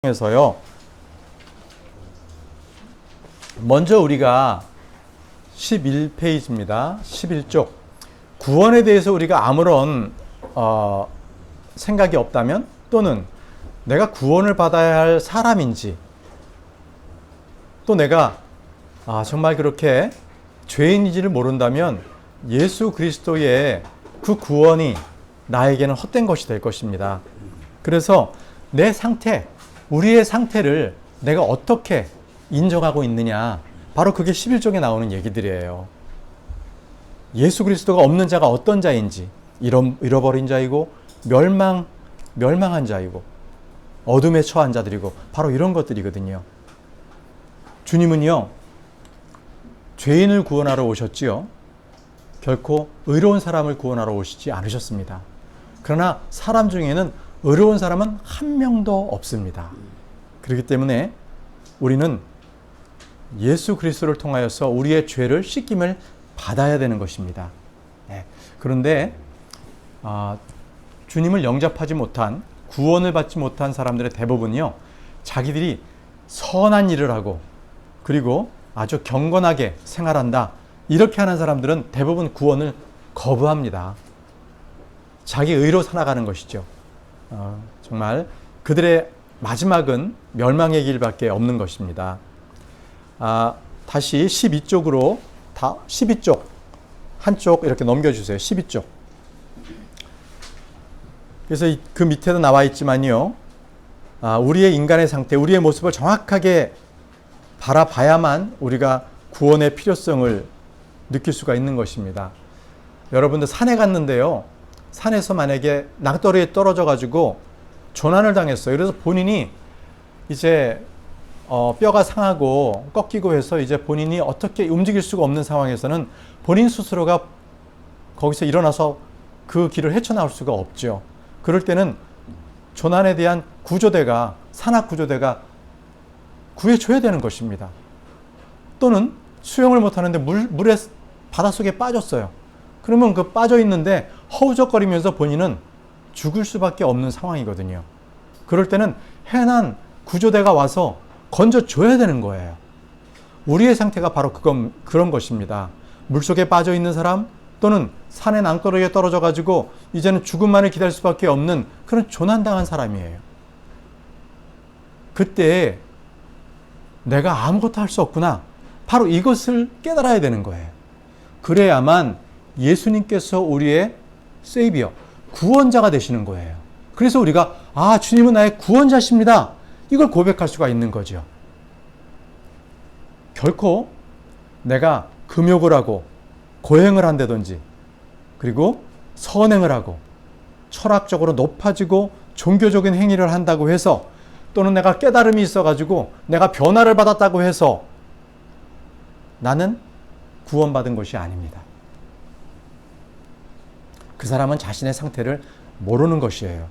에서요. 먼저 우리가 11페이지입니다. 11쪽. 구원에 대해서 우리가 아무런 생각이 없다면, 또는 내가 구원을 받아야 할 사람인지, 또 내가 정말 그렇게 죄인인지를 모른다면 예수 그리스도의 그 구원이 나에게는 헛된 것이 될 것입니다. 그래서 내 상태, 우리의 상태를 내가 어떻게 인정하고 있느냐, 바로 그게 11쪽에 나오는 얘기들이에요. 예수 그리스도가 없는 자가 어떤 자인지, 잃어버린 자이고 멸망한 자이고 어둠에 처한 자들이고, 바로 이런 것들이거든요. 주님은요, 죄인을 구원하러 오셨지요. 결코 의로운 사람을 구원하러 오시지 않으셨습니다. 그러나 사람 중에는 의로운 사람은 한 명도 없습니다. 그렇기 때문에 우리는 예수 그리스도를 통하여서 우리의 죄를 씻김을 받아야 되는 것입니다. 그런데 주님을 영접하지 못한, 구원을 받지 못한 사람들의 대부분이요, 자기들이 선한 일을 하고 그리고 아주 경건하게 생활한다, 이렇게 하는 사람들은 대부분 구원을 거부합니다. 자기 의로 살아가는 것이죠. 정말 그들의 마지막은 멸망의 길밖에 없는 것입니다. 다시 12쪽으로 12쪽 한쪽 이렇게 넘겨주세요. 12쪽. 그래서 그 밑에도 나와 있지만요, 우리의 인간의 상태, 우리의 모습을 정확하게 바라봐야만 우리가 구원의 필요성을 느낄 수가 있는 것입니다. 여러분들 산에 갔는데요, 산에서 만약에 낭떠러리에 떨어져 가지고 조난을 당했어요. 그래서 본인이 이제 뼈가 상하고 꺾이고 해서 이제 본인이 어떻게 움직일 수가 없는 상황에서는 본인 스스로가 거기서 일어나서 그 길을 헤쳐나올 수가 없죠. 그럴 때는 조난에 대한 구조대가, 산악 구조대가 구해줘야 되는 것입니다. 또는 수영을 못하는데 물에 바닷속에 빠졌어요. 그러면 그 빠져 있는데 허우적거리면서 본인은 죽을 수밖에 없는 상황이거든요. 그럴 때는 해난 구조대가 와서 건져줘야 되는 거예요. 우리의 상태가 바로 그런 것입니다. 물속에 빠져 있는 사람, 또는 산의 낭떠러리에 떨어져 가지고 이제는 죽음만을 기다릴 수밖에 없는 그런 조난당한 사람이에요. 그때 내가 아무것도 할 수 없구나, 바로 이것을 깨달아야 되는 거예요. 그래야만 예수님께서 우리의 세이비어, 구원자가 되시는 거예요. 그래서 우리가 주님은 나의 구원자십니다, 이걸 고백할 수가 있는 거죠. 결코 내가 금욕을 하고 고행을 한다든지, 그리고 선행을 하고 철학적으로 높아지고 종교적인 행위를 한다고 해서, 또는 내가 깨달음이 있어가지고 내가 변화를 받았다고 해서 나는 구원받은 것이 아닙니다. 그 사람은 자신의 상태를 모르는 것이에요.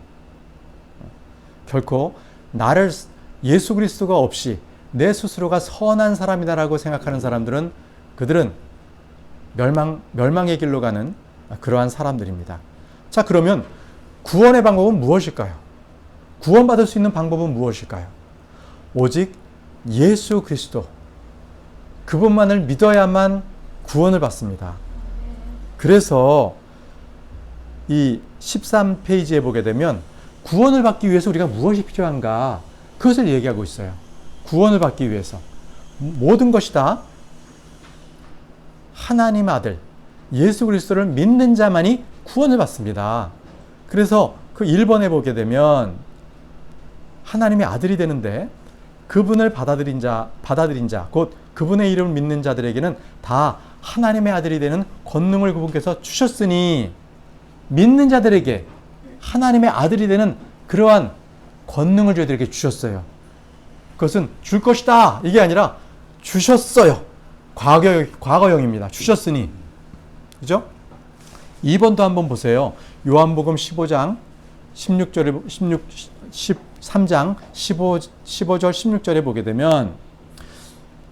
결코 나를 예수 그리스도가 없이 내 스스로가 선한 사람이다라고 생각하는 사람들은, 그들은 멸망의 길로 가는 그러한 사람들입니다. 자, 그러면 구원의 방법은 무엇일까요? 구원받을 수 있는 방법은 무엇일까요? 오직 예수 그리스도, 그분만을 믿어야만 구원을 받습니다. 그래서 이 13페이지에 보게 되면 구원을 받기 위해서 우리가 무엇이 필요한가, 그것을 얘기하고 있어요. 구원을 받기 위해서 모든 것이 다 하나님 아들 예수 그리스도를 믿는 자만이 구원을 받습니다. 그래서 그 1번에 보게 되면 하나님의 아들이 되는데, 그분을 받아들인 자, 곧 그분의 이름을 믿는 자들에게는 다 하나님의 아들이 되는 권능을 그분께서 주셨으니, 믿는 자들에게 하나님의 아들이 되는 그러한 권능을 저희들에게 주셨어요. 그것은 줄 것이다, 이게 아니라 주셨어요. 과거형입니다. 주셨으니. 그죠? 2번도 한번 보세요. 요한복음 15장 13장 15절 16절에 보게 되면,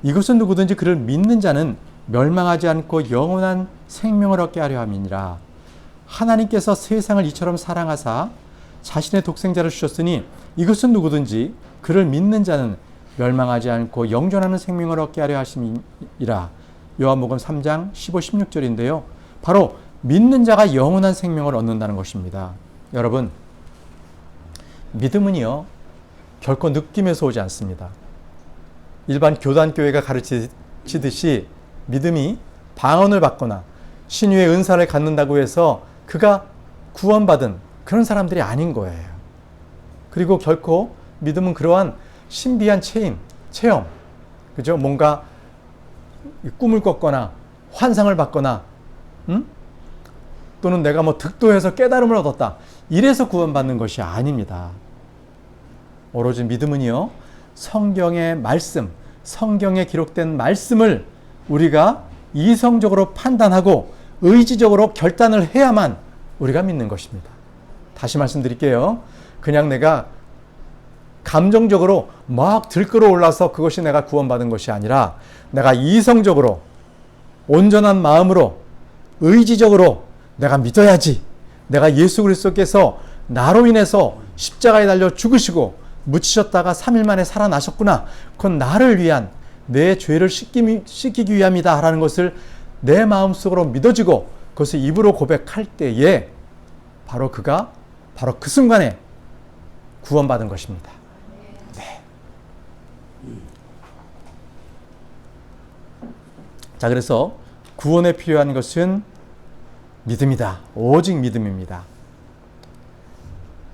이것은 누구든지 그를 믿는 자는 멸망하지 않고 영원한 생명을 얻게 하려 함이니라. 하나님께서 세상을 이처럼 사랑하사 자신의 독생자를 주셨으니 이것은 누구든지 그를 믿는 자는 멸망하지 않고 영존하는 생명을 얻게 하려 하심이라. 요한복음 3장 15, 16절인데요. 바로 믿는 자가 영원한 생명을 얻는다는 것입니다. 여러분, 믿음은요, 결코 느낌에서 오지 않습니다. 일반 교단교회가 가르치듯이 믿음이 방언을 받거나 신유의 은사를 갖는다고 해서 그가 구원받은 그런 사람들이 아닌 거예요. 그리고 결코 믿음은 그러한 신비한 체험, 그죠? 뭔가 꿈을 꿨거나 환상을 받거나, 또는 내가 뭐 득도해서 깨달음을 얻었다, 이래서 구원받는 것이 아닙니다. 오로지 믿음은요, 성경의 말씀, 성경에 기록된 말씀을 우리가 이성적으로 판단하고 의지적으로 결단을 해야만 우리가 믿는 것입니다. 다시 말씀드릴게요. 그냥 내가 감정적으로 막 들끓어 올라서 그것이 내가 구원받은 것이 아니라 내가 이성적으로 온전한 마음으로 의지적으로 내가 믿어야지, 내가 예수 그리스도께서 나로 인해서 십자가에 달려 죽으시고 묻히셨다가 3일 만에 살아나셨구나, 그건 나를 위한 내 죄를 씻기기 위함이다 라는 것을 내 마음속으로 믿어지고 그것을 입으로 고백할 때에 바로 그가 바로 그 순간에 구원받은 것입니다. 네. 자, 그래서 구원에 필요한 것은 믿음이다. 오직 믿음입니다.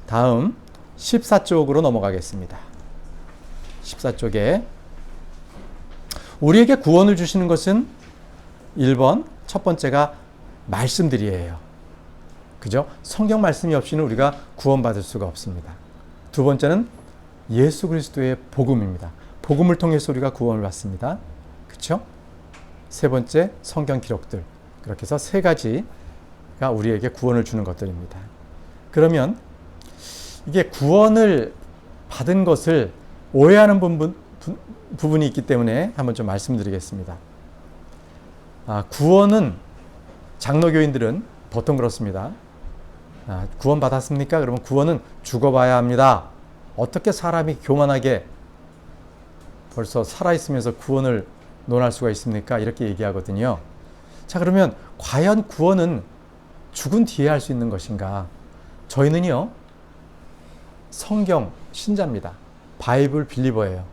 다음 14쪽으로 넘어가겠습니다. 14쪽에 우리에게 구원을 주시는 것은 1번, 첫 번째가 말씀들이에요. 그죠? 성경 말씀이 없이는 우리가 구원받을 수가 없습니다. 두 번째는 예수 그리스도의 복음입니다. 복음을 통해서 우리가 구원을 받습니다. 그렇죠? 세 번째, 성경 기록들. 그렇게 해서 세 가지가 우리에게 구원을 주는 것들입니다. 그러면 이게 구원을 받은 것을 오해하는 부분이 있기 때문에 한번 좀 말씀드리겠습니다. 구원은 장로교인들은 보통 그렇습니다. 구원 받았습니까? 그러면 구원은 죽어봐야 합니다. 어떻게 사람이 교만하게 벌써 살아있으면서 구원을 논할 수가 있습니까? 이렇게 얘기하거든요. 자, 그러면 과연 구원은 죽은 뒤에 할 수 있는 것인가? 저희는요, 성경 신자입니다. 바이블 빌리버예요.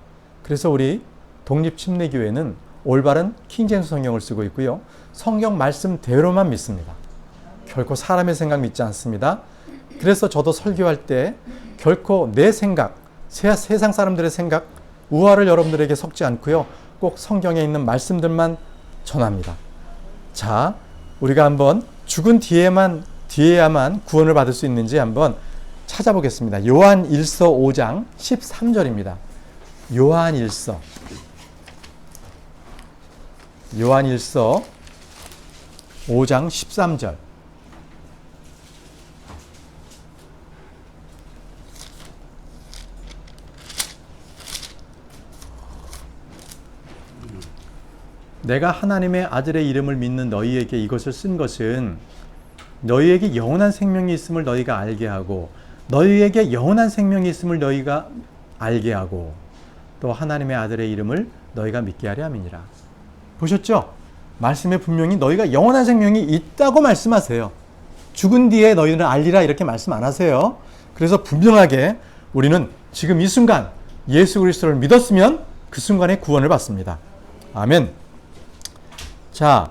그래서 우리 독립침례교회는 올바른 킹제임스 성경을 쓰고 있고요. 성경 말씀대로만 믿습니다. 결코 사람의 생각 믿지 않습니다. 그래서 저도 설교할 때 결코 내 생각, 세상 사람들의 생각, 우화를 여러분들에게 섞지 않고요. 꼭 성경에 있는 말씀들만 전합니다. 자, 우리가 한번 죽은 뒤에야만 구원을 받을 수 있는지 한번 찾아보겠습니다. 요한 1서 5장 13절입니다. 요한 1서 5장 13절. 내가 하나님의 아들의 이름을 믿는 너희에게 이것을 쓴 것은 너희에게 영원한 생명이 있음을 너희가 알게 하고 너희에게 영원한 생명이 있음을 너희가 알게 하고 또 하나님의 아들의 이름을 너희가 믿게 하려 함이니라. 보셨죠? 말씀에 분명히 너희가 영원한 생명이 있다고 말씀하세요. 죽은 뒤에 너희는 알리라 이렇게 말씀 안 하세요. 그래서 분명하게 우리는 지금 이 순간 예수 그리스도를 믿었으면 그 순간에 구원을 받습니다. 아멘. 자,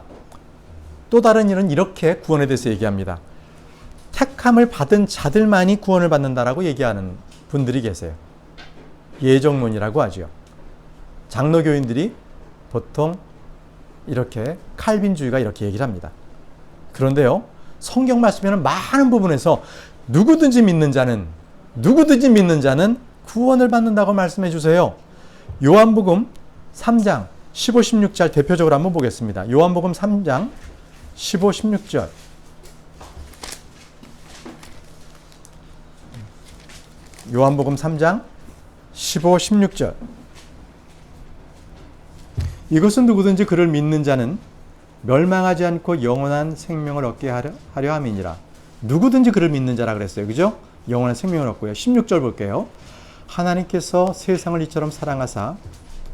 또 다른 일은 이렇게 구원에 대해서 얘기합니다. 택함을 받은 자들만이 구원을 받는다라고 얘기하는 분들이 계세요. 예정론이라고 하죠. 장로교인들이 보통 이렇게 칼빈주의가 이렇게 얘기를 합니다. 그런데요, 성경 말씀에는 많은 부분에서 누구든지 믿는 자는 구원을 받는다고 말씀해 주세요. 요한복음 3장 15, 16절 대표적으로 한번 보겠습니다. 요한복음 3장 15, 16절. 요한복음 3장 15, 16절. 이것은 누구든지 그를 믿는 자는 멸망하지 않고 영원한 생명을 얻게 하려 함이니라. 누구든지 그를 믿는 자라 그랬어요. 그죠? 영원한 생명을 얻고요. 16절 볼게요. 하나님께서 세상을 이처럼 사랑하사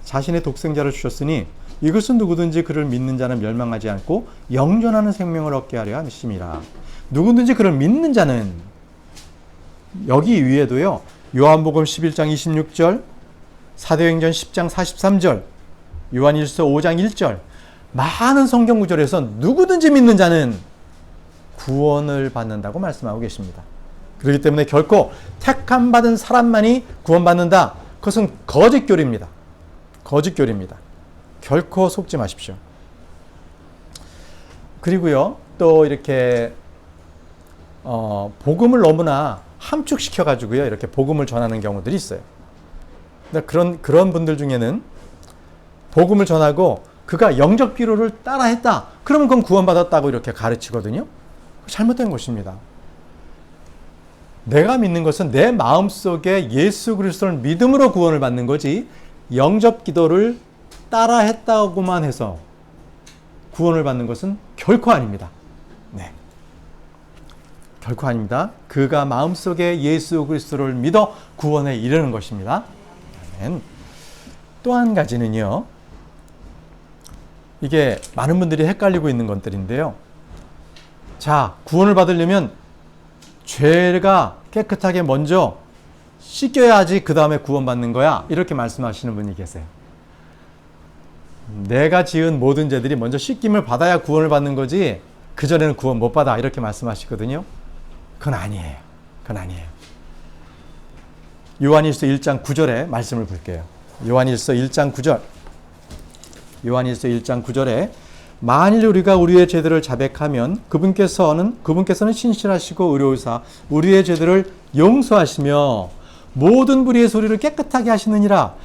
자신의 독생자를 주셨으니 이것은 누구든지 그를 믿는 자는 멸망하지 않고 영존하는 생명을 얻게 하려 하심이라. 누구든지 그를 믿는 자는, 여기 위에도요, 요한복음 11장 26절, 사도행전 10장 43절, 요한일서 5장 1절, 많은 성경 구절에서 누구든지 믿는 자는 구원을 받는다고 말씀하고 계십니다. 그렇기 때문에 결코 택함 받은 사람만이 구원받는다, 그것은 거짓교리입니다. 거짓교리입니다. 결코 속지 마십시오. 그리고요, 또 이렇게 복음을 너무나 함축시켜 가지고요, 이렇게 복음을 전하는 경우들이 있어요. 그런 분들 중에는 복음을 전하고 그가 영적 비료를 따라했다, 그러면 그건 구원받았다고 이렇게 가르치거든요. 잘못된 것입니다. 내가 믿는 것은 내 마음속에 예수 그리스도를 믿음으로 구원을 받는 거지, 영접 기도를 따라했다고만 해서 구원을 받는 것은 결코 아닙니다. 네, 결코 아닙니다. 그가 마음속에 예수 그리스도를 믿어 구원에 이르는 것입니다. 또 한 가지는요, 이게 많은 분들이 헷갈리고 있는 것들인데요. 자, 구원을 받으려면 죄가 깨끗하게 먼저 씻겨야지 그 다음에 구원받는 거야, 이렇게 말씀하시는 분이 계세요. 내가 지은 모든 죄들이 먼저 씻김을 받아야 구원을 받는 거지 그전에는 구원 못 받아, 이렇게 말씀하시거든요. 그건 아니에요. 그건 아니에요. 요한일서 1장 9절에 말씀을 볼게요. 요한일서 1장 9절. 요한일서 1장 9절에 만일 우리가 우리의 죄들을 자백하면 그분께서는 신실하시고 의로우사 우리의 죄들을 용서하시며 모든 불의의 소리를 깨끗하게 하시느니라.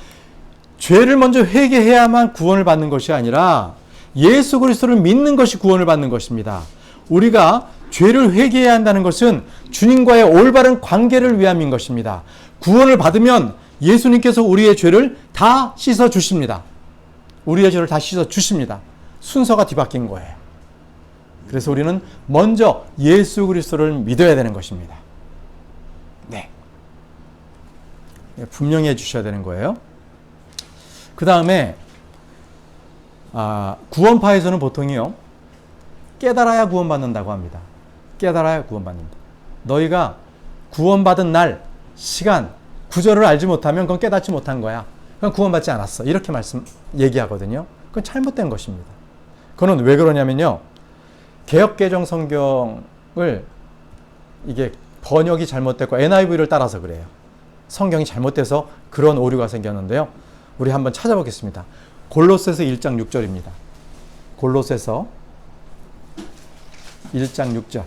죄를 먼저 회개해야만 구원을 받는 것이 아니라 예수 그리스도를 믿는 것이 구원을 받는 것입니다. 우리가 죄를 회개해야 한다는 것은 주님과의 올바른 관계를 위함인 것입니다. 구원을 받으면 예수님께서 우리의 죄를 다 씻어 주십니다. 우리의 죄를 다 씻어 주십니다. 순서가 뒤바뀐 거예요. 그래서 우리는 먼저 예수 그리스도를 믿어야 되는 것입니다. 네, 분명히 해주셔야 되는 거예요. 그 다음에 구원파에서는 보통이요, 깨달아야 구원받는다고 합니다. 깨달아야 구원받는다. 너희가 구원받은 날, 시간, 구절을 알지 못하면 그건 깨닫지 못한 거야. 그건 구원받지 않았어. 이렇게 얘기하거든요. 그건 잘못된 것입니다. 그건 왜 그러냐면요, 개역개정 성경을 이게 번역이 잘못됐고 NIV를 따라서 그래요. 성경이 잘못돼서 그런 오류가 생겼는데요. 우리 한번 찾아보겠습니다. 골로새서 1장 6절입니다. 골로새서 1장 6절.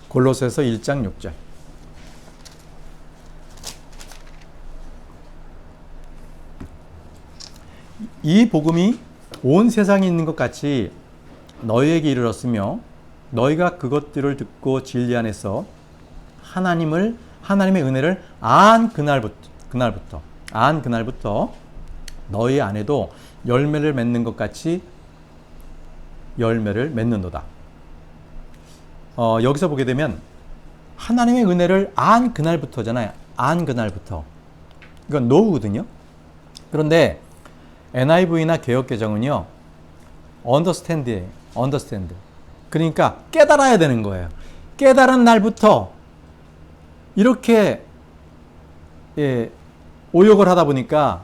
골로새서 1장 6절. 이 복음이 온 세상에 있는 것 같이 너희에게 이르렀으며 너희가 그것들을 듣고 진리 안에서 하나님의 은혜를 안 그날부터 너희 안에도 열매를 맺는 것 같이 열매를 맺는도다. 여기서 보게 되면 하나님의 은혜를 안 그날부터잖아요. 안 그날부터. 이건 노우거든요. 그런데 NIV나 개역개정은요, understand예요. understand. 그러니까 깨달아야 되는 거예요. 깨달은 날부터 이렇게 오역을 하다 보니까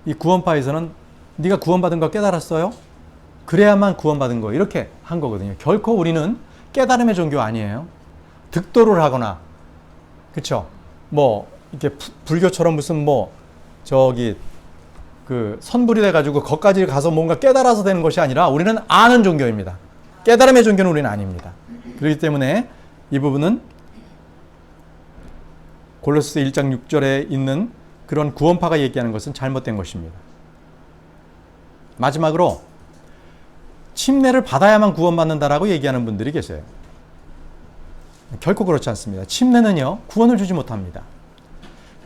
이 구원파에서는 네가 구원받은 거 깨달았어요? 그래야만 구원받은 거, 이렇게 한 거거든요. 결코 우리는 깨달음의 종교 아니에요. 득도를 하거나, 그쵸? 이렇게 불교처럼 무슨 선불이 돼가지고 거기까지 가서 뭔가 깨달아서 되는 것이 아니라 우리는 아는 종교입니다. 깨달음의 종교는 우리는 아닙니다. 그렇기 때문에 이 부분은 골로새 1장 6절에 있는 그런 구원파가 얘기하는 것은 잘못된 것입니다. 마지막으로 침례를 받아야만 구원받는다라고 얘기하는 분들이 계세요. 결코 그렇지 않습니다. 침례는요, 구원을 주지 못합니다.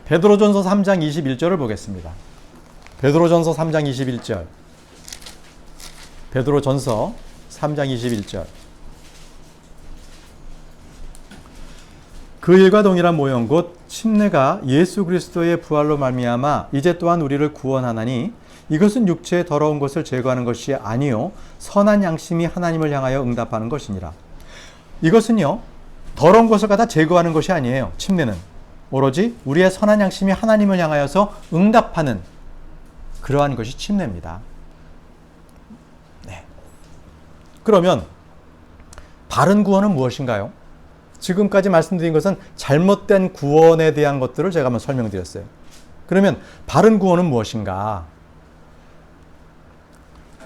베드로전서 3장 21절을 보겠습니다. 베드로전서 3장 21절. 베드로전서 3장 21절. 그 일과 동일한 모형 곧 침례가 예수 그리스도의 부활로 말미암아 이제 또한 우리를 구원하나니 이것은 육체의 더러운 것을 제거하는 것이 아니요 선한 양심이 하나님을 향하여 응답하는 것이니라. 이것은요 더러운 것을 갖다 제거하는 것이 아니에요. 침례는 오로지 우리의 선한 양심이 하나님을 향하여서 응답하는 그러한 것이 침례입니다. 네. 그러면 바른 구원은 무엇인가요? 지금까지 말씀드린 것은 잘못된 구원에 대한 것들을 제가 한번 설명드렸어요. 그러면 바른 구원은 무엇인가?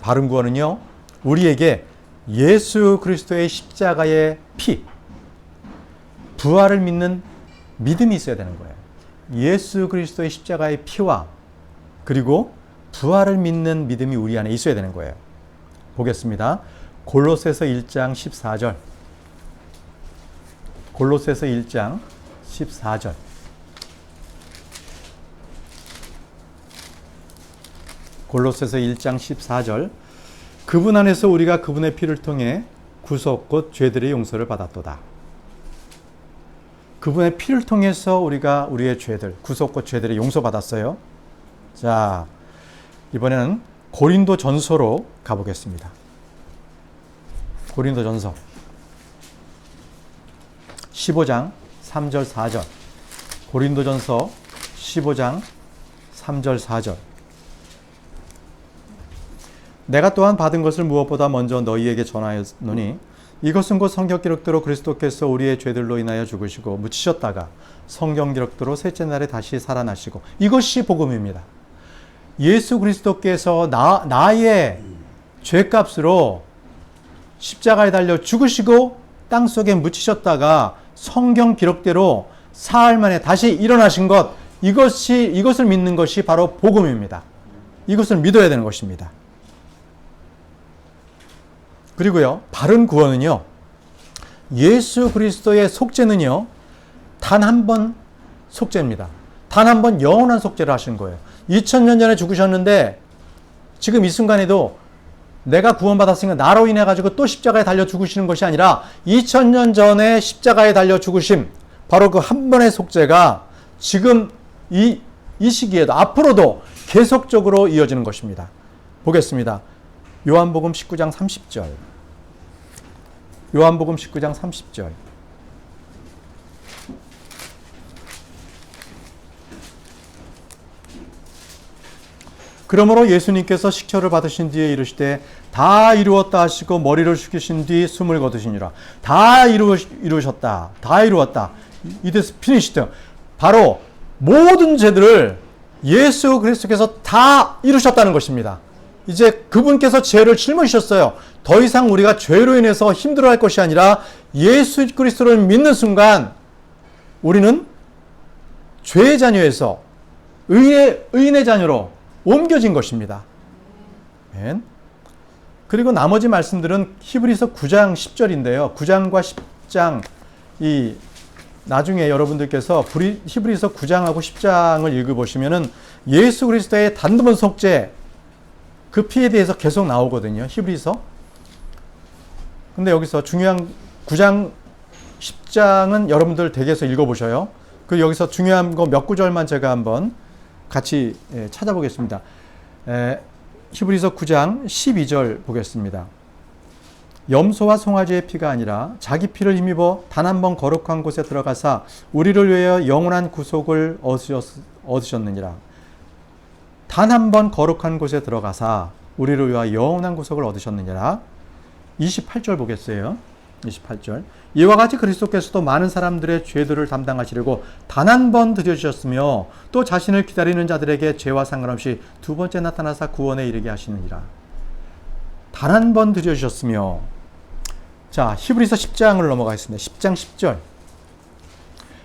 바른 구원은요, 우리에게 예수 그리스도의 십자가의 피, 부활을 믿는 믿음이 있어야 되는 거예요. 예수 그리스도의 십자가의 피와 그리고 부활을 믿는 믿음이 우리 안에 있어야 되는 거예요. 보겠습니다. 골로새서 1장 14절. 골로새서 1장 14절. 골로새서 1장 14절. 그분 안에서 우리가 그분의 피를 통해 구속 곧 죄들의 용서를 받았도다. 그분의 피를 통해서 우리가 우리의 죄들, 구속 곧 죄들의 용서받았어요. 자, 이번에는 고린도 전서로 가보겠습니다. 고린도 전서 15장 3절 4절. 고린도 전서 15장 3절 4절. 내가 또한 받은 것을 무엇보다 먼저 너희에게 전하였노니 이것은 곧 성경 기록대로 그리스도께서 우리의 죄들로 인하여 죽으시고 묻히셨다가 성경 기록대로 셋째 날에 다시 살아나시고, 이것이 복음입니다. 예수 그리스도께서 나의 죄값으로 십자가에 달려 죽으시고 땅속에 묻히셨다가 성경 기록대로 사흘 만에 다시 일어나신 것, 이것을 믿는 것이 바로 복음입니다. 이것을 믿어야 되는 것입니다. 그리고요, 바른 구원은요, 예수 그리스도의 속죄는요, 단 한 번 속죄입니다. 단 한 번 영원한 속죄를 하신 거예요. 2000년 전에 죽으셨는데 지금 이 순간에도 내가 구원받았으니까 나로 인해 가지고 또 십자가에 달려 죽으시는 것이 아니라 2000년 전에 십자가에 달려 죽으심, 바로 그 한 번의 속죄가 지금 이 시기에도 앞으로도 계속적으로 이어지는 것입니다. 보겠습니다. 요한복음 19장 30절. 요한복음 19장 30절. 그러므로 예수님께서 식초를 받으신 뒤에 이르시되 다 이루었다 하시고 머리를 숙이신 뒤 숨을 거두시니라. 다 이루셨다. 다 이루었다. It is finished. 바로 모든 죄들을 예수 그리스도께서 다 이루셨다는 것입니다. 이제 그분께서 죄를 짊어지셨어요. 더 이상 우리가 죄로 인해서 힘들어할 것이 아니라 예수 그리스도를 믿는 순간 우리는 죄의 자녀에서 의인의 자녀로 옮겨진 것입니다. 그리고 나머지 말씀들은 히브리서 9장 10절인데요. 9장과 10장, 나중에 여러분들께서 히브리서 9장하고 10장을 읽어보시면은 예수 그리스도의 단번번 속죄, 그 피에 대해서 계속 나오거든요. 히브리서. 근데 여기서 중요한 9장, 10장은 여러분들 댁에서 읽어보셔요. 그 여기서 중요한 거 몇 구절만 제가 한번 같이 찾아보겠습니다. 히브리서 9장 12절 보겠습니다. 염소와 송아지의 피가 아니라 자기 피를 힘입어 단 한 번 거룩한 곳에 들어가사 우리를 위하여 영원한 구속을 얻으셨느니라. 단 한 번 거룩한 곳에 들어가사 우리를 위하여 영원한 구속을 얻으셨느니라. 28절 보겠어요. 28절. 이와 같이 그리스도께서도 많은 사람들의 죄들을 담당하시려고 단 한 번 드려주셨으며 또 자신을 기다리는 자들에게 죄와 상관없이 두 번째 나타나사 구원에 이르게 하시느니라. 단 한 번 드려주셨으며. 자, 히브리서 10장을 넘어가겠습니다. 10장 10절.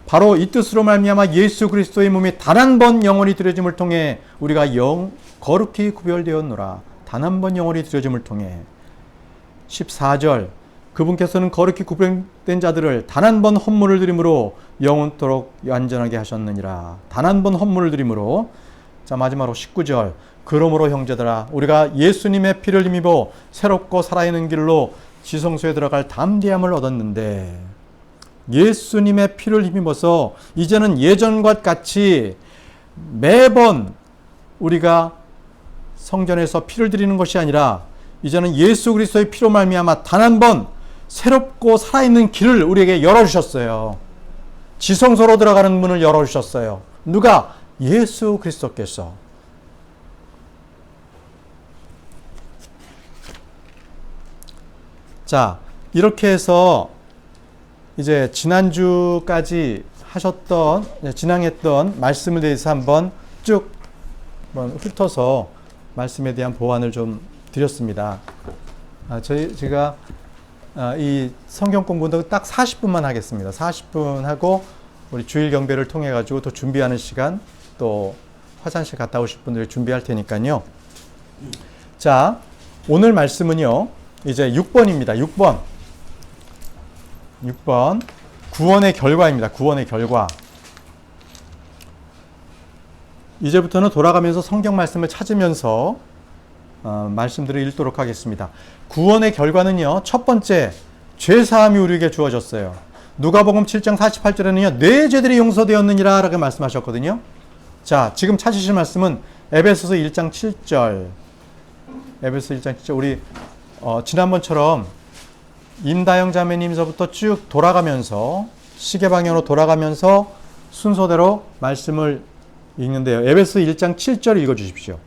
바로 이 뜻으로 말미암아 예수 그리스도의 몸이 단 한 번 영원히 드려짐을 통해 우리가 거룩히 구별되었노라. 단 한 번 영원히 드려짐을 통해. 14절. 그분께서는 거룩히 구별된 자들을 단 한 번 헌물을 드림으로 영원토록 안전하게 하셨느니라. 단 한 번 헌물을 드림으로. 자, 마지막으로 19절. 그러므로 형제들아 우리가 예수님의 피를 힘입어 새롭고 살아있는 길로 지성소에 들어갈 담대함을 얻었는데. 예수님의 피를 힘입어서 이제는 예전과 같이 매번 우리가 성전에서 피를 드리는 것이 아니라 이제는 예수 그리스도의 피로 말미암아 단 한 번 새롭고 살아있는 길을 우리에게 열어주셨어요. 지성소로 들어가는 문을 열어주셨어요. 누가? 예수 그리스도께서. 자, 이렇게 해서 이제 지난주까지 진행했던 말씀에 대해서 한번 쭉 훑어서 말씀에 대한 보완을 좀 드렸습니다. 제가 이 성경 공부는 딱 40분만 하겠습니다. 40분 하고 우리 주일 경배를 통해 가지고 또 준비하는 시간, 또 화장실 갔다 오실 분들 준비할 테니까요. 자, 오늘 말씀은요. 이제 6번입니다. 6번. 구원의 결과입니다. 구원의 결과. 이제부터는 돌아가면서 성경 말씀을 찾으면서 말씀들을 읽도록 하겠습니다. 구원의 결과는요. 첫 번째, 죄사함이 우리에게 주어졌어요. 누가복음 7장 48절에는요. 내 죄들이 용서되었느니라 라고 말씀하셨거든요. 자, 지금 찾으실 말씀은 에베소서 1장 7절. 에베소서 1장 7절. 우리 지난번처럼 임다영 자매님서부터 쭉 돌아가면서 시계 방향으로 돌아가면서 순서대로 말씀을 읽는데요. 에베소 1장 7절 읽어주십시오.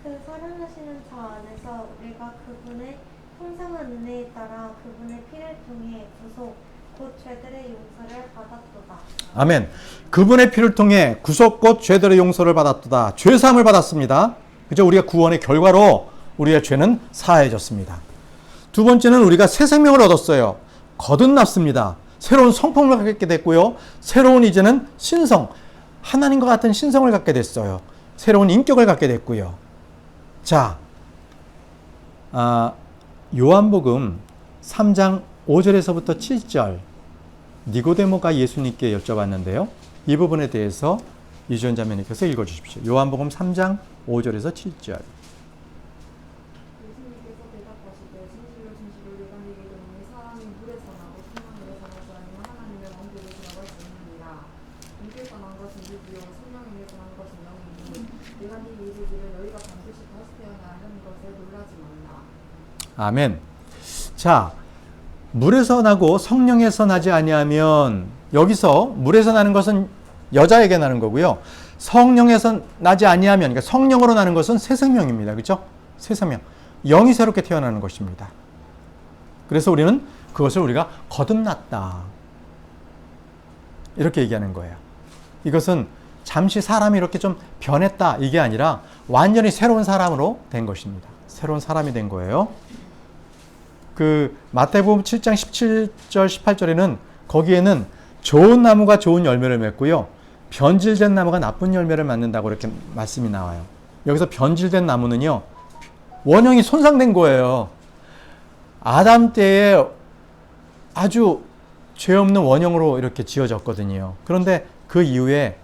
그 사랑하시는 저 안에서 우리가 그분의 풍성한 은혜에 따라 그분의 피를 통해 구속 곧 죄들의 용서를 받았도다. 아멘. 그분의 피를 통해 구속 곧 죄들의 용서를 받았도다. 죄사함을 받았습니다. 그죠? 우리가 구원의 결과로 우리의 죄는 사해졌습니다. 두 번째는 우리가 새 생명을 얻었어요. 거듭났습니다. 새로운 성품을 갖게 됐고요. 새로운 이제는 신성, 하나님과 같은 신성을 갖게 됐어요. 새로운 인격을 갖게 됐고요. 자, 요한복음 3장 5절에서부터 7절 니고데모가 예수님께 여쭤봤는데요. 이 부분에 대해서 이주연 자매님께서 읽어주십시오. 요한복음 3장 5절에서 7절. 아멘. 자, 물에서 나고 성령에서 나지 아니하면, 여기서 물에서 나는 것은 여자에게 나는 거고요. 성령에서 나지 아니하면, 그러니까 성령으로 나는 것은 새 생명입니다. 그렇죠? 새 생명. 영이 새롭게 태어나는 것입니다. 그래서 우리는 그것을 우리가 거듭났다. 이렇게 얘기하는 거예요. 이것은 잠시 사람이 이렇게 좀 변했다. 이게 아니라 완전히 새로운 사람으로 된 것입니다. 새로운 사람이 된 거예요. 그 마태복음 7장 17절 18절에는 거기에는 좋은 나무가 좋은 열매를 맺고요. 변질된 나무가 나쁜 열매를 맺는다고 이렇게 말씀이 나와요. 여기서 변질된 나무는요. 원형이 손상된 거예요. 아담 때에 아주 죄 없는 원형으로 이렇게 지어졌거든요. 그런데 그 이후에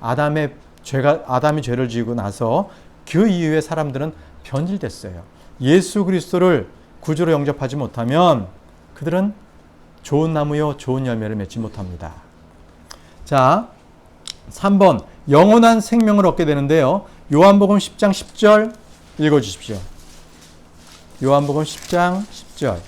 아담이 죄를 지고 나서 그 이후에 사람들은 변질됐어요. 예수 그리스도를 구주로 영접하지 못하면 그들은 좋은 나무요 좋은 열매를 맺지 못합니다. 자, 3번 영원한 생명을 얻게 되는데요. 요한복음 10장 10절 읽어주십시오. 요한복음 10장 10절.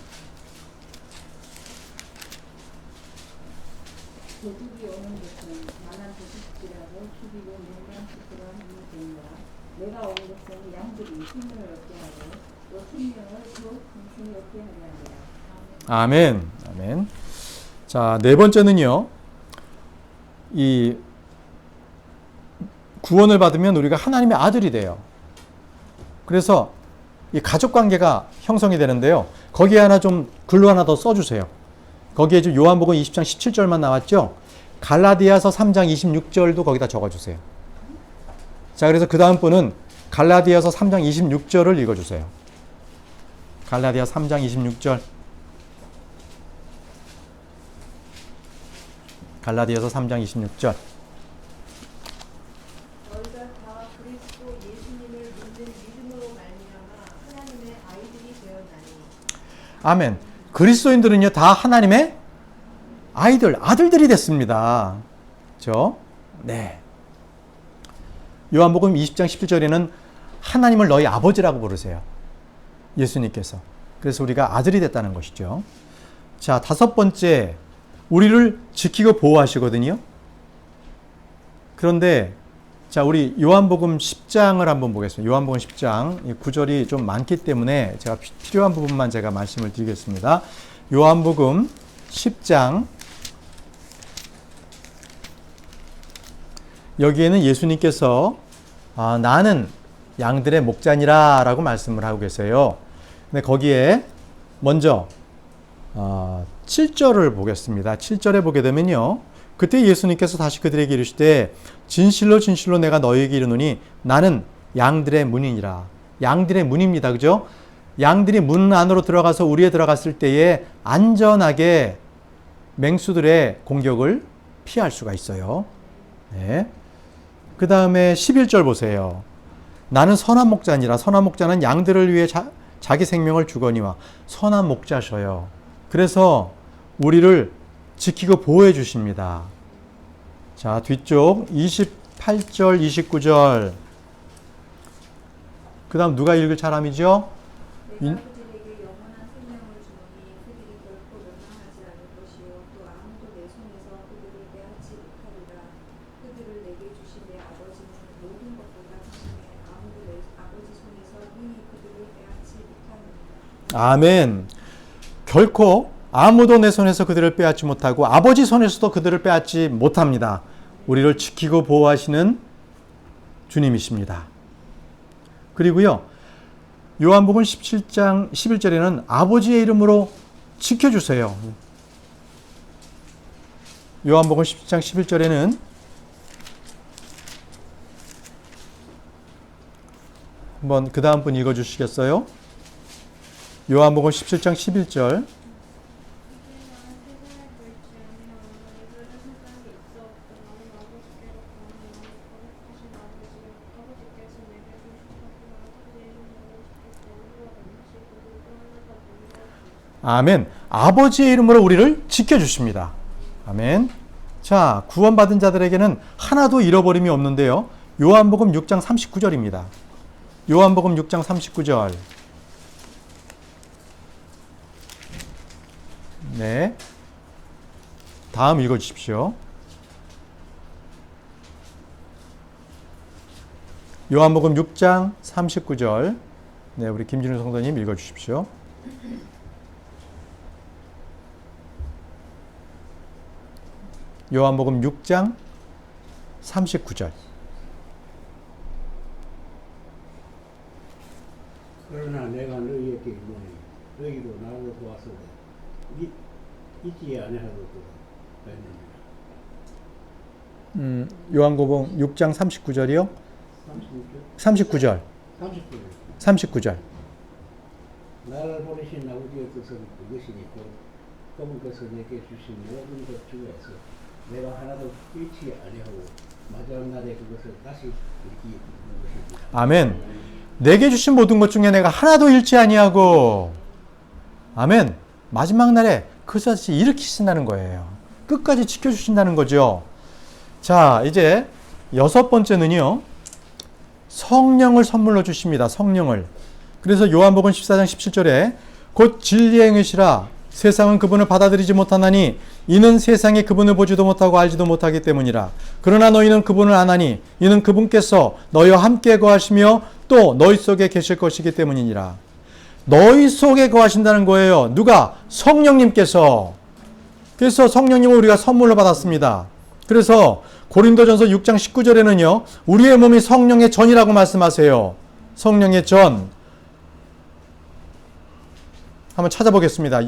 내가 온 것은 양들이 생명을 얻게 하고 또 생명을 곧 공생이 얻게 하려 함이라. 아멘. 아멘. 자, 네 번째는요. 이 구원을 받으면 우리가 하나님의 아들이 돼요. 그래서 이 가족 관계가 형성이 되는데요. 거기에 하나 좀 글로 하나 더 써주세요. 거기에 지금 요한복음 20장 17절만 나왔죠. 갈라디아서 3장 26절도 거기다 적어주세요. 자, 그래서 그 다음 분은 갈라디아서 3장 26절을 읽어주세요. 갈라디아 3장 26절. 갈라디아서 3장 26절. 너희가 다 그리스도 예수님을 믿는 믿음으로 말미암아 하나님의 아이들이 되었나니. 아멘. 그리스도인들은요 다 하나님의 아들들이 됐습니다. 그렇죠? 네. 요한복음 20장 17절에는 하나님을 너희 아버지라고 부르세요. 예수님께서. 그래서 우리가 아들이 됐다는 것이죠. 자, 다섯 번째, 우리를 지키고 보호하시거든요. 그런데 자, 우리 요한복음 10장을 한번 보겠습니다. 요한복음 10장, 이 구절이 좀 많기 때문에 제가 필요한 부분만 제가 말씀을 드리겠습니다. 요한복음 10장, 여기에는 예수님께서 나는 양들의 목자니라 라고 말씀을 하고 계세요. 근데 거기에 먼저 7절을 보겠습니다. 7절에 보게 되면요, 그때 예수님께서 다시 그들에게 이르시되 진실로 진실로 내가 너희에게 이르노니 나는 양들의 문이니라. 양들의 문입니다. 그죠? 양들이 문 안으로 들어가서 우리에 들어갔을 때에 안전하게 맹수들의 공격을 피할 수가 있어요. 네. 그 다음에 11절 보세요. 나는 선한 목자니라. 선한 목자는 양들을 위해 자기 생명을 주거니와. 선한 목자셔요. 그래서 우리를 지키고 보호해 주십니다. 자, 뒤쪽 28절, 29절. 그 다음 누가 읽을 사람이죠? 내가 그들에게 영원한 생명을 주노니 그들이 결코 멸망하지 않을 것이요 또 아무도 내 손에서 그들을 빼앗지 못하리라. 그들을 내게 주신 내 아버지는 모든 것보다 크시네. 아무도 내 아버지 손에서 능히 그들을 빼앗지 못하느니라. 아멘. 결코 아무도 내 손에서 그들을 빼앗지 못하고 아버지 손에서도 그들을 빼앗지 못합니다. 우리를 지키고 보호하시는 주님이십니다. 그리고요, 요한복음 17장 11절에는 아버지의 이름으로 지켜주세요. 요한복음 17장 11절에는 한번 그 다음 분 읽어주시겠어요? 요한복음 17장 11절. 아멘. 아버지의 이름으로 우리를 지켜주십니다. 아멘. 자, 구원받은 자들에게는 하나도 잃어버림이 없는데요. 요한복음 6장 39절입니다. 요한복음 6장 39절. 네. 다음 읽어주십시오. 요한복음 6장 39절. 네, 우리 김진우 성도님 읽어주십시오. 요한복음 6장 39절. 그러나 내가 너희에게 이르노니 너희도 나로 도와서 잊지 아니하도록 했느니라. 요한복음 6장 39절이요? 39절. 39절. 나를 보내신 아버지의 뜻은 그것이니 그분께서 내게 주신 모든 것 중에서 내가 하나도 잃지 아니하고 마지막 날에 그것을 다시 일으키는 것입니다. 아멘. 내게 주신 모든 것 중에 내가 하나도 잃지 아니하고, 아멘. 마지막 날에 그것을 다시 일으키신다는 거예요. 끝까지 지켜주신다는 거죠. 자, 이제 여섯 번째는요, 성령을 선물로 주십니다. 성령을. 그래서 요한복음 14장 17절에 곧 진리의 행이시라 세상은 그분을 받아들이지 못하나니 이는 세상에 그분을 보지도 못하고 알지도 못하기 때문이라. 그러나 너희는 그분을 아나니 이는 그분께서 너희와 함께 거하시며 또 너희 속에 계실 것이기 때문이니라. 너희 속에 거하신다는 거예요. 누가? 성령님께서. 그래서 성령님을 우리가 선물로 받았습니다. 그래서 고린도전서 6장 19절에는요. 우리의 몸이 성령의 전이라고 말씀하세요. 성령의 전. 한번 찾아보겠습니다.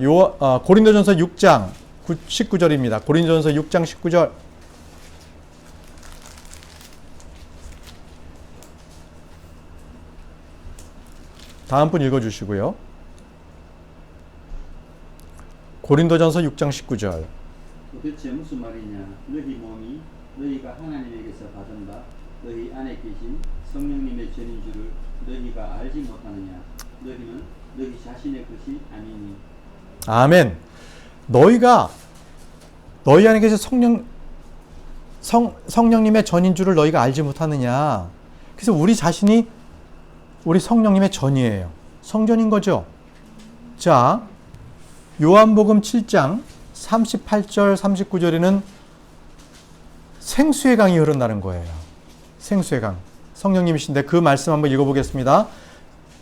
고린도전서 6장 19절입니다. 고린도전서 6장 19절. 다음 분 읽어주시고요. 고린도전서 6장 19절. 도대체 무슨 말이냐? 너희 몸이 너희가 하나님에게서 받은 바 너희 안에 계신 성령님의 전인 줄을 너희가 알지 못하느냐? 너희는 너희 자신의 것이 아니니. 아멘. 너희가 너희 안에 계신 성령님의 전인 줄을 너희가 알지 못하느냐. 그래서 우리 자신이 우리 성령님의 전이에요. 성전인 거죠. 자, 요한복음 7장 38절 39절에는 생수의 강이 흐른다는 거예요. 생수의 강. 성령님이신데 그 말씀 한번 읽어보겠습니다.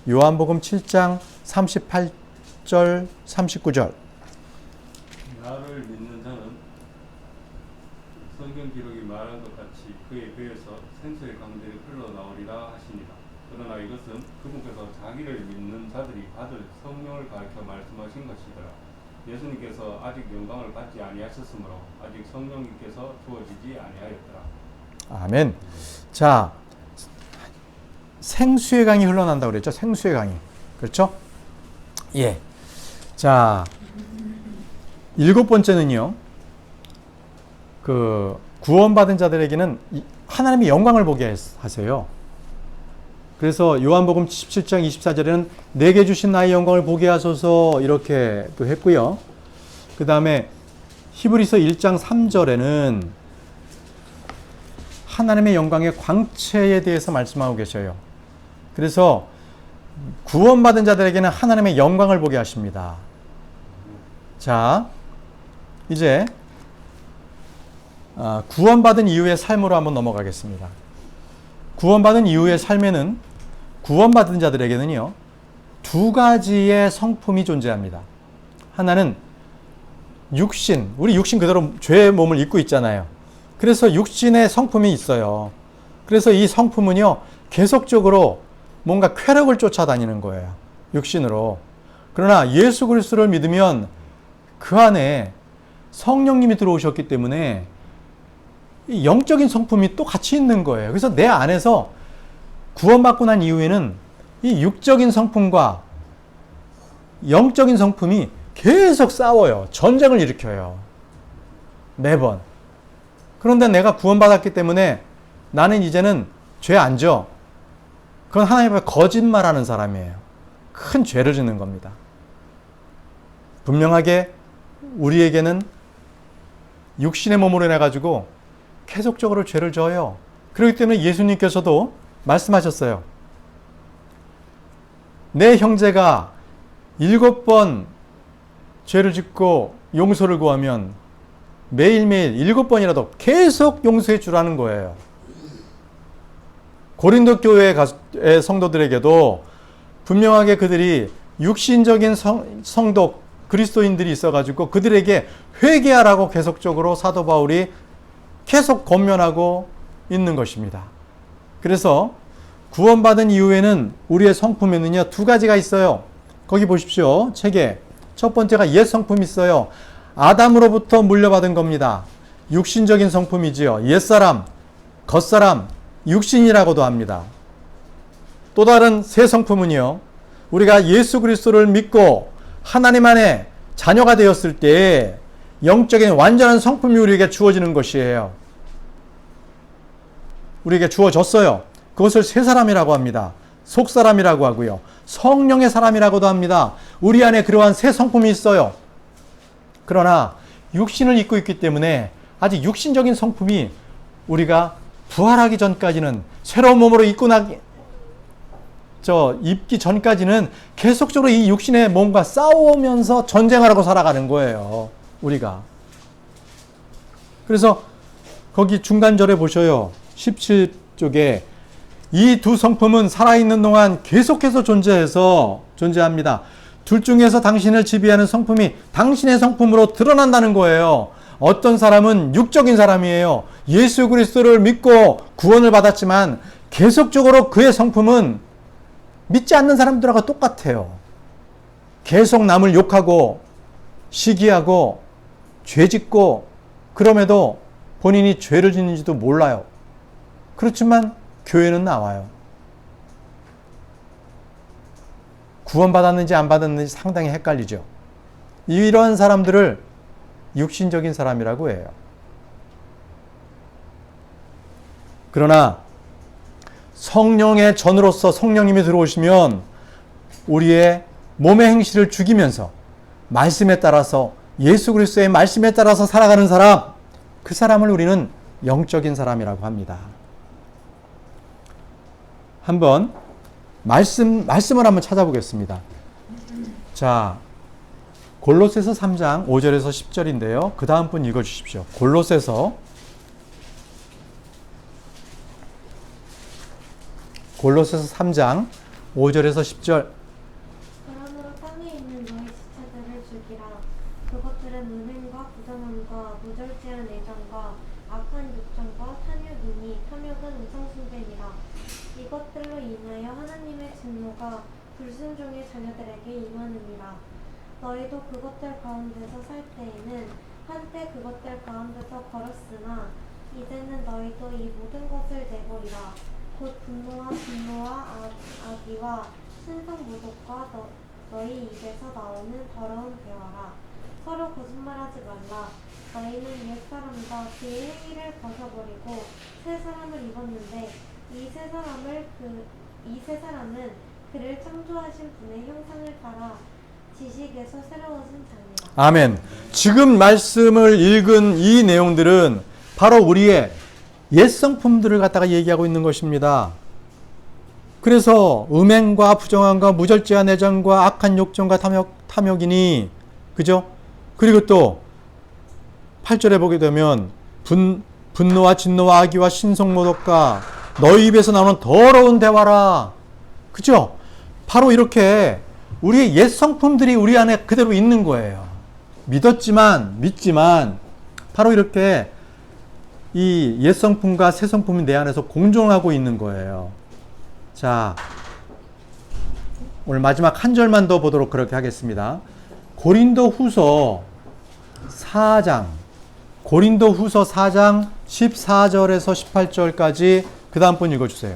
요한복음 7장 38절 39절. 나를 믿는 자는 성경 기록이 말한 것 같이 그의 배에서 생수의 강들이 흘러나오리라 하시니라. 그러나 이것은 그분께서 자기를 믿는 자들이 받을 성령을 가르쳐 말씀하신 것이더라. 예수님께서 아직 영광을 받지 아니하셨으므로 아직 성령님께서 주어지지 아니하였더라. 아멘. 자, 생수의 강이 흘러난다고 그랬죠. 생수의 강이. 그렇죠? 예. 자, 7번째는요. 그 구원받은 자들에게는 하나님의 영광을 보게 하세요. 그래서 요한복음 17장 24절에는 내게 주신 나의 영광을 보게 하소서 이렇게 또 했고요. 그 다음에 히브리서 1장 3절에는 하나님의 영광의 광채에 대해서 말씀하고 계셔요. 그래서 구원받은 자들에게는 하나님의 영광을 보게 하십니다. 자, 이제 구원받은 이후의 삶으로 한번 넘어가겠습니다. 구원받은 이후의 삶에는 구원받은 자들에게는요, 두 가지의 성품이 존재합니다. 하나는 육신, 우리 육신 그대로 죄의 몸을 입고 있잖아요. 그래서 육신의 성품이 있어요. 그래서 이 성품은요, 계속적으로 뭔가 쾌락을 쫓아다니는 거예요. 육신으로. 그러나 예수 그리스도를 믿으면 그 안에 성령님이 들어오셨기 때문에 이 영적인 성품이 또 같이 있는 거예요. 그래서 내 안에서 구원받고 난 이후에는 이 육적인 성품과 영적인 성품이 계속 싸워요. 전쟁을 일으켜요. 매번. 그런데 내가 구원받았기 때문에 나는 이제는 죄 안 져. 그건 하나님 앞에 거짓말하는 사람이에요. 큰 죄를 짓는 겁니다. 분명하게 우리에게는 육신의 몸으로 인해 가지고 계속적으로 죄를 져요. 그렇기 때문에 예수님께서도 말씀하셨어요. 내 형제가 7번 죄를 짓고 용서를 구하면 매일매일 7번이라도 계속 용서해 주라는 거예요. 고린도 교회의 성도들에게도 분명하게 그들이 육신적인 성도 그리스도인들이 있어가지고 그들에게 회개하라고 계속적으로 사도 바울이 계속 권면하고 있는 것입니다. 그래서 구원받은 이후에는 우리의 성품에는요, 두 가지가 있어요. 거기 보십시오. 책에 첫 번째가 옛 성품이 있어요. 아담으로부터 물려받은 겁니다. 육신적인 성품이지요. 옛사람, 겉사람, 육신이라고도 합니다. 또 다른 새 성품은요, 우리가 예수 그리스도를 믿고 하나님 안에 자녀가 되었을 때 영적인 완전한 성품이 우리에게 주어지는 것이에요. 우리에게 주어졌어요. 그것을 새 사람이라고 합니다. 속사람이라고 하고요. 성령의 사람이라고도 합니다. 우리 안에 그러한 새 성품이 있어요. 그러나 육신을 입고 있기 때문에 아직 육신적인 성품이 우리가 부활하기 전까지는 새로운 몸으로 입기 전까지는 계속적으로 이 육신의 몸과 싸우면서 전쟁하라고 살아가는 거예요. 우리가. 그래서 거기 중간절에 보셔요. 17쪽에 이 두 성품은 살아있는 동안 계속해서 존재합니다. 둘 중에서 당신을 지배하는 성품이 당신의 성품으로 드러난다는 거예요. 어떤 사람은 육적인 사람이에요. 예수 그리스도를 믿고 구원을 받았지만 계속적으로 그의 성품은 믿지 않는 사람들하고 똑같아요. 계속 남을 욕하고 시기하고 죄짓고 그럼에도 본인이 죄를 짓는지도 몰라요. 그렇지만 교회는 나와요. 구원받았는지 안 받았는지 상당히 헷갈리죠. 이러한 사람들을 육신적인 사람이라고 해요. 그러나 성령의 전으로서 성령님이 들어오시면 우리의 몸의 행실을 죽이면서 말씀에 따라서 예수 그리스도의 말씀에 따라서 살아가는 사람, 그 사람을 우리는 영적인 사람이라고 합니다. 한번 말씀을 한번 찾아보겠습니다. 자, 골로새서 3장 5절에서 10절인데요. 그 다음 분 읽어주십시오. 골로새서 3장 5절에서 10절. 그러므로 땅에 있는 너희 지체들을 죽이라. 그것들은 음행과 부정함과 무절제한 애정과 악한 욕정과 탐욕이니 탐욕은 우상숭배니라. 이것들로 인하여 하나님의 진노가 불순종의 자녀들에게 임하느니라. 너희도 그것들 가운데서 살 때에는 한때 그것들 가운데서 걸었으나 이제는 너희도 이 모든 것을 내버리라. 곧 분노와 악의와 신성모독과 너희 입에서 나오는 더러운 대화라. 서로 거짓말하지 말라. 너희는 옛사람과 그의 행위를 벗어버리고 새 사람을 입었는데 이 새 사람은 그를 창조하신 분의 형상을 따라 지식에서 새로워진 자니라. 아멘. 지금 말씀을 읽은 이 내용들은 바로 우리의 옛 성품들을 갖다가 얘기하고 있는 것입니다. 그래서 음행과 부정함과 무절제한 애정과 악한 욕정과 탐욕이니, 그죠? 그리고 또 8절에 보게 되면 분노와 진노와 악의와 신성모독과 너희 입에서 나오는 더러운 대화라. 그죠? 바로 이렇게 우리의 옛 성품들이 우리 안에 그대로 있는 거예요. 믿지만 바로 이렇게 이 옛 성품과 새 성품이 내 안에서 공존하고 있는 거예요. 자, 오늘 마지막 한 절만 더 보도록 그렇게 하겠습니다. 고린도후서 4장 14절에서 18절까지 그 다음 분 읽어주세요.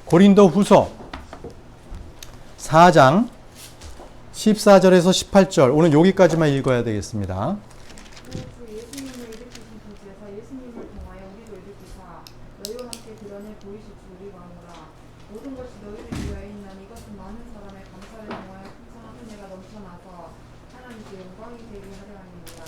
고린도후서 4장 14절에서 18절, 오늘 여기까지만 읽어야 되겠습니다. 예수님을 일으키신 분께서 예수님을 통하여 우리도 일으키사 너희와 함께 드러내 보이실 줄 우리가 아노라. 모든 것이 너희를 위하여 있나니 이것은 많은 사람의 감사를 통하여 풍성한 은혜가 넘쳐나서 하나님께 영광이 되게 하려 함이니라.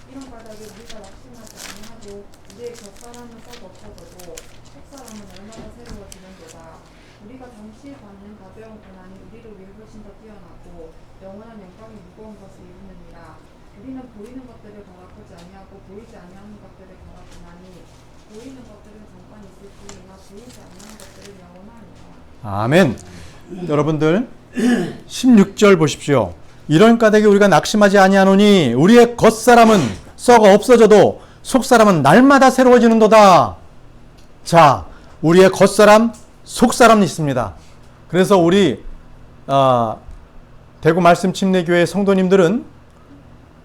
이런 바닥에 우리가 낙심하지 아니하고 우리의 겉사람은 썩 없어져도 속사람은 얼마나 새로워지는도다. 우리가 잠시 받는 가벼운 고난이 우리를 위해 훨씬 더 뛰어나고 영원한 영광이 무거운 것을 이루느니라. 우리는 보이는 것들을 바라보지 아니하고 보이지 아니하는 것들을 바라보나니 보이는 것들은 잠깐 있을 뿐이나 보이지 아니하는 것들은 영원하니라. 아멘. 여러분들 16절 보십시오. 이런 까닭에 우리가 낙심하지 아니하노니 우리의 겉사람은 썩어 없어져도 속사람은 날마다 새로워지는도다. 자, 우리의 겉사람, 속사람이 있습니다. 그래서 우리 대구 말씀 침례교회 성도님들은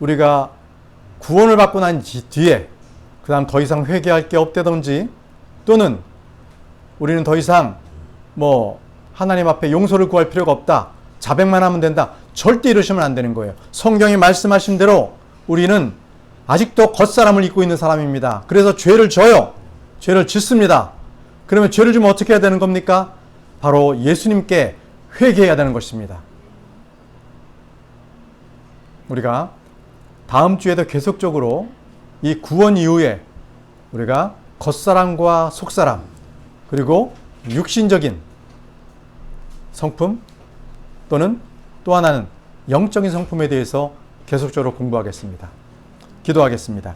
우리가 구원을 받고 난 뒤에 그 다음 더 이상 회개할 게 없다든지, 또는 우리는 더 이상 하나님 앞에 용서를 구할 필요가 없다, 자백만 하면 된다, 절대 이러시면 안 되는 거예요. 성경이 말씀하신 대로 우리는 아직도 겉사람을 입고 있는 사람입니다. 그래서 죄를 져요. 죄를 짓습니다. 그러면 죄를 지면 어떻게 해야 되는 겁니까? 바로 예수님께 회개해야 되는 것입니다. 우리가 다음 주에도 계속적으로 이 구원 이후에 우리가 겉사람과 속사람, 그리고 육신적인 성품, 또는 또 하나는 영적인 성품에 대해서 계속적으로 공부하겠습니다. 기도하겠습니다.